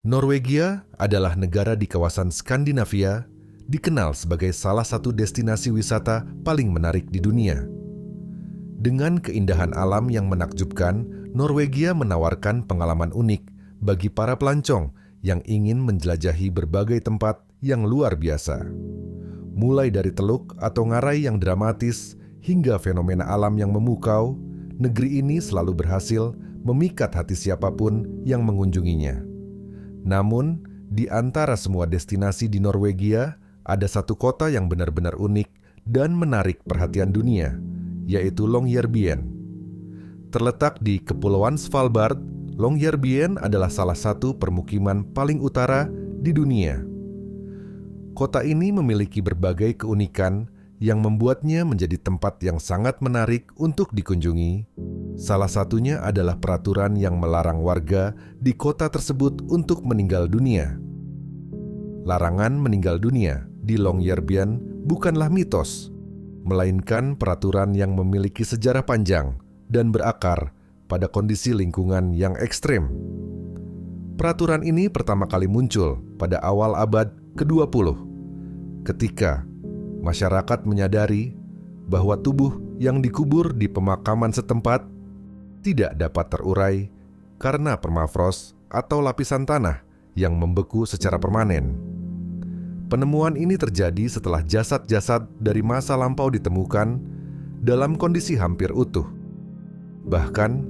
Norwegia adalah negara di kawasan Skandinavia, dikenal sebagai salah satu destinasi wisata paling menarik di dunia. Dengan keindahan alam yang menakjubkan, Norwegia menawarkan pengalaman unik bagi para pelancong yang ingin menjelajahi berbagai tempat yang luar biasa. Mulai dari teluk atau ngarai yang dramatis hingga fenomena alam yang memukau, negeri ini selalu berhasil memikat hati siapapun yang mengunjunginya. Namun, di antara semua destinasi di Norwegia, ada satu kota yang benar-benar unik dan menarik perhatian dunia, yaitu Longyearbyen. Terletak di Kepulauan Svalbard, Longyearbyen adalah salah satu permukiman paling utara di dunia. Kota ini memiliki berbagai keunikan yang membuatnya menjadi tempat yang sangat menarik untuk dikunjungi. Salah satunya adalah peraturan yang melarang warga di kota tersebut untuk meninggal dunia. Larangan meninggal dunia di Longyearbyen bukanlah mitos, melainkan peraturan yang memiliki sejarah panjang dan berakar pada kondisi lingkungan yang ekstrem. Peraturan ini pertama kali muncul pada awal abad ke-20, ketika masyarakat menyadari bahwa tubuh yang dikubur di pemakaman setempat tidak dapat terurai karena permafrost atau lapisan tanah yang membeku secara permanen. Penemuan ini terjadi setelah jasad-jasad dari masa lampau ditemukan dalam kondisi hampir utuh. Bahkan,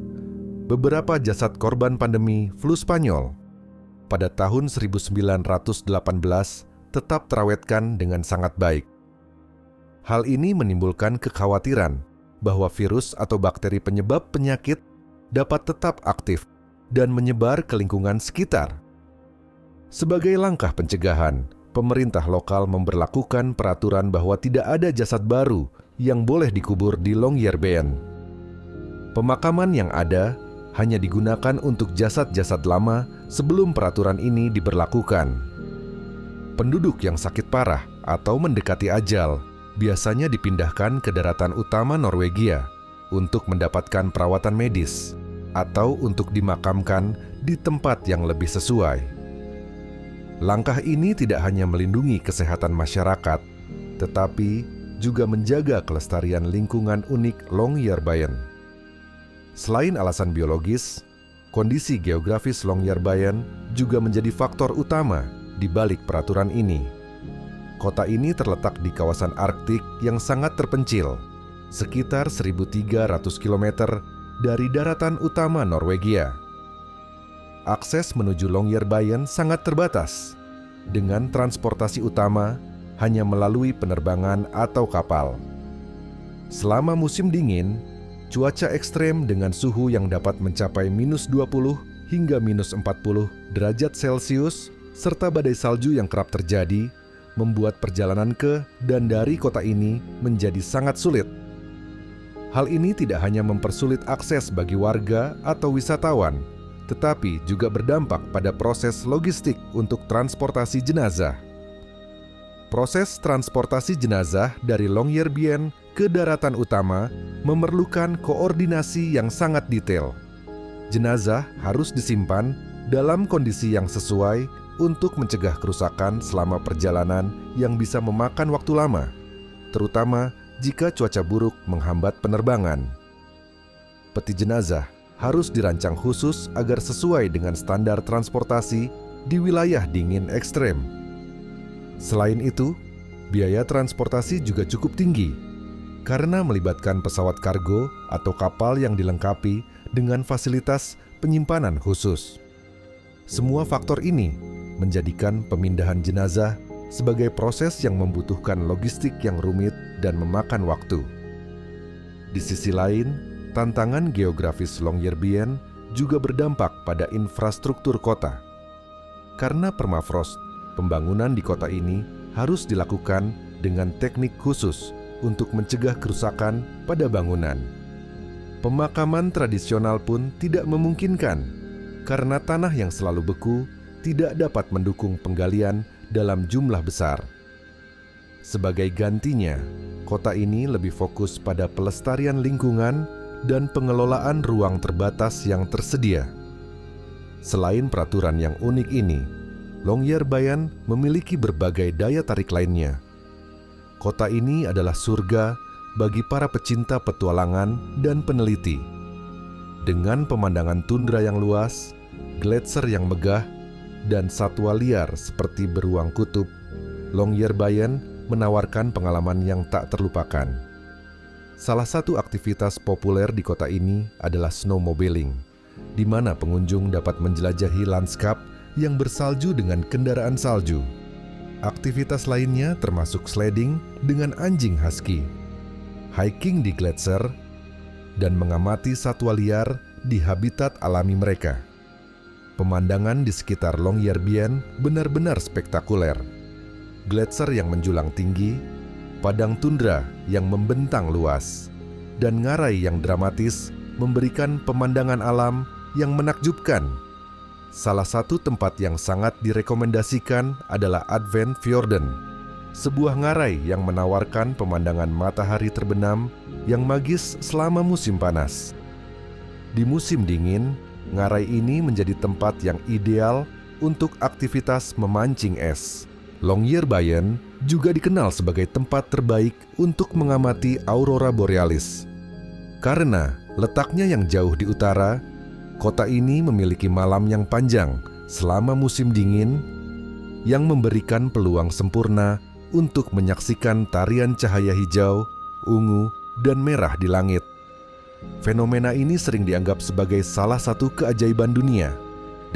beberapa jasad korban pandemi flu Spanyol pada tahun 1918 tetap terawetkan dengan sangat baik. Hal ini menimbulkan kekhawatiran bahwa virus atau bakteri penyebab penyakit dapat tetap aktif dan menyebar ke lingkungan sekitar. Sebagai langkah pencegahan, pemerintah lokal memberlakukan peraturan bahwa tidak ada jasad baru yang boleh dikubur di Longyearbyen. Pemakaman yang ada hanya digunakan untuk jasad-jasad lama sebelum peraturan ini diberlakukan. Penduduk yang sakit parah atau mendekati ajal biasanya dipindahkan ke daratan utama Norwegia untuk mendapatkan perawatan medis atau untuk dimakamkan di tempat yang lebih sesuai. Langkah ini tidak hanya melindungi kesehatan masyarakat, tetapi juga menjaga kelestarian lingkungan unik Longyearbyen. Selain alasan biologis, kondisi geografis Longyearbyen juga menjadi faktor utama di balik peraturan ini. Kota ini terletak di kawasan Arktik yang sangat terpencil, sekitar 1.300 km dari daratan utama Norwegia. Akses menuju Longyearbyen sangat terbatas, dengan transportasi utama hanya melalui penerbangan atau kapal. Selama musim dingin, cuaca ekstrem dengan suhu yang dapat mencapai -20 hingga -40 derajat Celcius, serta badai salju yang kerap terjadi, membuat perjalanan ke dan dari kota ini menjadi sangat sulit. Hal ini tidak hanya mempersulit akses bagi warga atau wisatawan, tetapi juga berdampak pada proses logistik untuk transportasi jenazah. Proses transportasi jenazah dari Longyearbyen ke daratan utama memerlukan koordinasi yang sangat detail. Jenazah harus disimpan dalam kondisi yang sesuai untuk mencegah kerusakan selama perjalanan yang bisa memakan waktu lama, terutama jika cuaca buruk menghambat penerbangan. Peti jenazah harus dirancang khusus agar sesuai dengan standar transportasi di wilayah dingin ekstrem. Selain itu, biaya transportasi juga cukup tinggi karena melibatkan pesawat kargo atau kapal yang dilengkapi dengan fasilitas penyimpanan khusus. Semua faktor ini menjadikan pemindahan jenazah sebagai proses yang membutuhkan logistik yang rumit dan memakan waktu. Di sisi lain, tantangan geografis Longyearbyen juga berdampak pada infrastruktur kota. Karena permafrost, pembangunan di kota ini harus dilakukan dengan teknik khusus untuk mencegah kerusakan pada bangunan. Pemakaman tradisional pun tidak memungkinkan karena tanah yang selalu beku tidak dapat mendukung penggalian dalam jumlah besar. Sebagai gantinya, kota ini lebih fokus pada pelestarian lingkungan dan pengelolaan ruang terbatas yang tersedia. Selain peraturan yang unik ini, Longyearbyen memiliki berbagai daya tarik lainnya. Kota ini adalah surga bagi para pecinta petualangan dan peneliti. Dengan pemandangan tundra yang luas, gletser yang megah, dan satwa liar seperti beruang kutub, Longyearbyen menawarkan pengalaman yang tak terlupakan. Salah satu aktivitas populer di kota ini adalah snowmobiling, di mana pengunjung dapat menjelajahi lanskap yang bersalju dengan kendaraan salju. Aktivitas lainnya termasuk sledding dengan anjing husky, hiking di gletser, dan mengamati satwa liar di habitat alami mereka. Pemandangan di sekitar Longyearbyen benar-benar spektakuler. Gletser yang menjulang tinggi, padang tundra yang membentang luas, dan ngarai yang dramatis memberikan pemandangan alam yang menakjubkan. Salah satu tempat yang sangat direkomendasikan adalah Adventfjorden, sebuah ngarai yang menawarkan pemandangan matahari terbenam yang magis selama musim panas. Di musim dingin, ngarai ini menjadi tempat yang ideal untuk aktivitas memancing es. Longyearbyen juga dikenal sebagai tempat terbaik untuk mengamati aurora borealis. Karena letaknya yang jauh di utara, kota ini memiliki malam yang panjang selama musim dingin yang memberikan peluang sempurna untuk menyaksikan tarian cahaya hijau, ungu, dan merah di langit. Fenomena ini sering dianggap sebagai salah satu keajaiban dunia,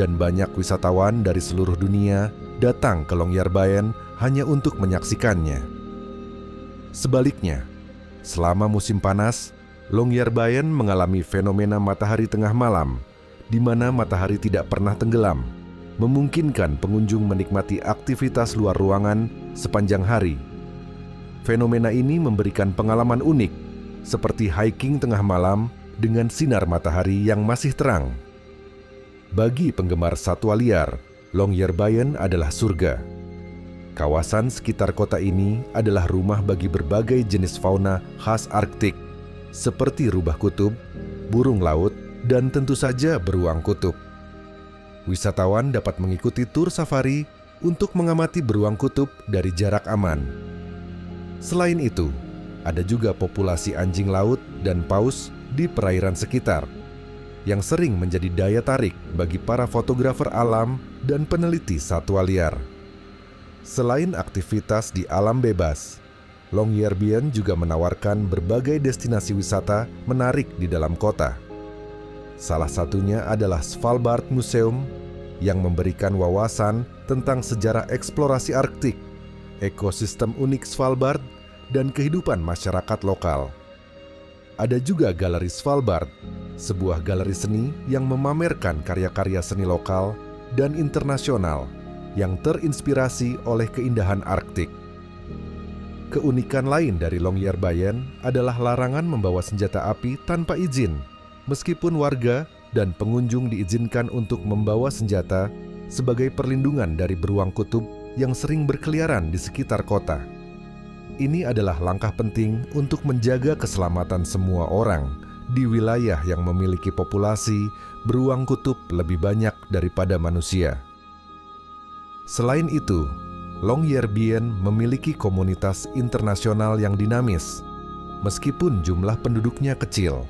dan banyak wisatawan dari seluruh dunia datang ke Longyearbyen hanya untuk menyaksikannya. Sebaliknya, selama musim panas, Longyearbyen mengalami fenomena matahari tengah malam, di mana matahari tidak pernah tenggelam, memungkinkan pengunjung menikmati aktivitas luar ruangan sepanjang hari. Fenomena ini memberikan pengalaman unik, seperti hiking tengah malam dengan sinar matahari yang masih terang. Bagi penggemar satwa liar, Longyearbyen adalah surga. Kawasan sekitar kota ini adalah rumah bagi berbagai jenis fauna khas Arktik, seperti rubah kutub, burung laut, dan tentu saja beruang kutub. Wisatawan dapat mengikuti tur safari untuk mengamati beruang kutub dari jarak aman. Selain itu, ada juga populasi anjing laut dan paus di perairan sekitar, yang sering menjadi daya tarik bagi para fotografer alam dan peneliti satwa liar. Selain aktivitas di alam bebas, Longyearbyen juga menawarkan berbagai destinasi wisata menarik di dalam kota. Salah satunya adalah Svalbard Museum yang memberikan wawasan tentang sejarah eksplorasi Arktik, ekosistem unik Svalbard, dan kehidupan masyarakat lokal. Ada juga Galeri Svalbard, sebuah galeri seni yang memamerkan karya-karya seni lokal dan internasional yang terinspirasi oleh keindahan Arktik. Keunikan lain dari Longyearbyen adalah larangan membawa senjata api tanpa izin, meskipun warga dan pengunjung diizinkan untuk membawa senjata sebagai perlindungan dari beruang kutub yang sering berkeliaran di sekitar kota. Ini adalah langkah penting untuk menjaga keselamatan semua orang di wilayah yang memiliki populasi beruang kutub lebih banyak daripada manusia. Selain itu, Longyearbyen memiliki komunitas internasional yang dinamis, meskipun jumlah penduduknya kecil.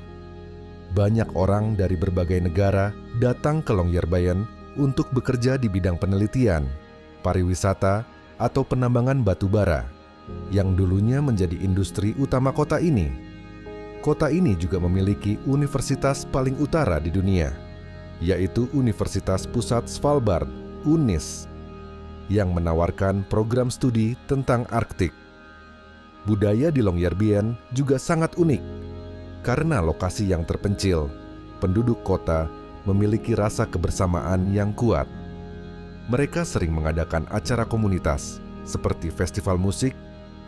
Banyak orang dari berbagai negara datang ke Longyearbyen untuk bekerja di bidang penelitian, pariwisata, atau penambangan batu bara, yang dulunya menjadi industri utama kota ini. Kota ini juga memiliki universitas paling utara di dunia, yaitu Universitas Pusat Svalbard, UNIS, yang menawarkan program studi tentang Arktik. Budaya di Longyearbyen juga sangat unik. Karena lokasi yang terpencil, penduduk kota memiliki rasa kebersamaan yang kuat. Mereka sering mengadakan acara komunitas seperti festival musik,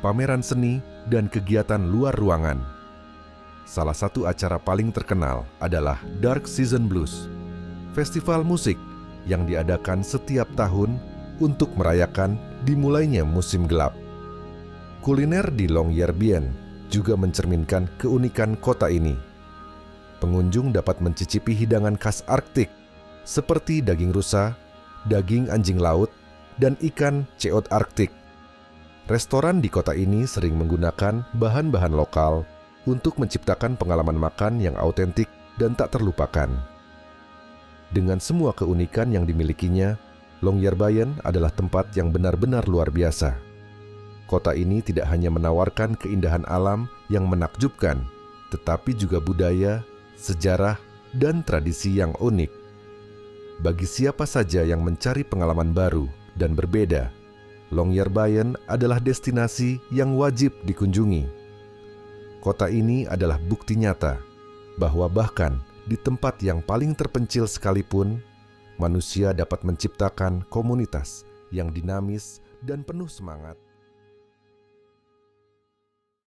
pameran seni, dan kegiatan luar ruangan. Salah satu acara paling terkenal adalah Dark Season Blues, festival musik yang diadakan setiap tahun untuk merayakan dimulainya musim gelap. Kuliner di Longyearbyen juga mencerminkan keunikan kota ini. Pengunjung dapat mencicipi hidangan khas Arktik seperti daging rusa, daging anjing laut, dan ikan ceot Arktik. Restoran di kota ini sering menggunakan bahan-bahan lokal untuk menciptakan pengalaman makan yang autentik dan tak terlupakan. Dengan semua keunikan yang dimilikinya, Longyearbyen adalah tempat yang benar-benar luar biasa. Kota ini tidak hanya menawarkan keindahan alam yang menakjubkan, tetapi juga budaya, sejarah, dan tradisi yang unik. Bagi siapa saja yang mencari pengalaman baru dan berbeda, Longyearbyen adalah destinasi yang wajib dikunjungi. Kota ini adalah bukti nyata bahwa bahkan di tempat yang paling terpencil sekalipun, manusia dapat menciptakan komunitas yang dinamis dan penuh semangat.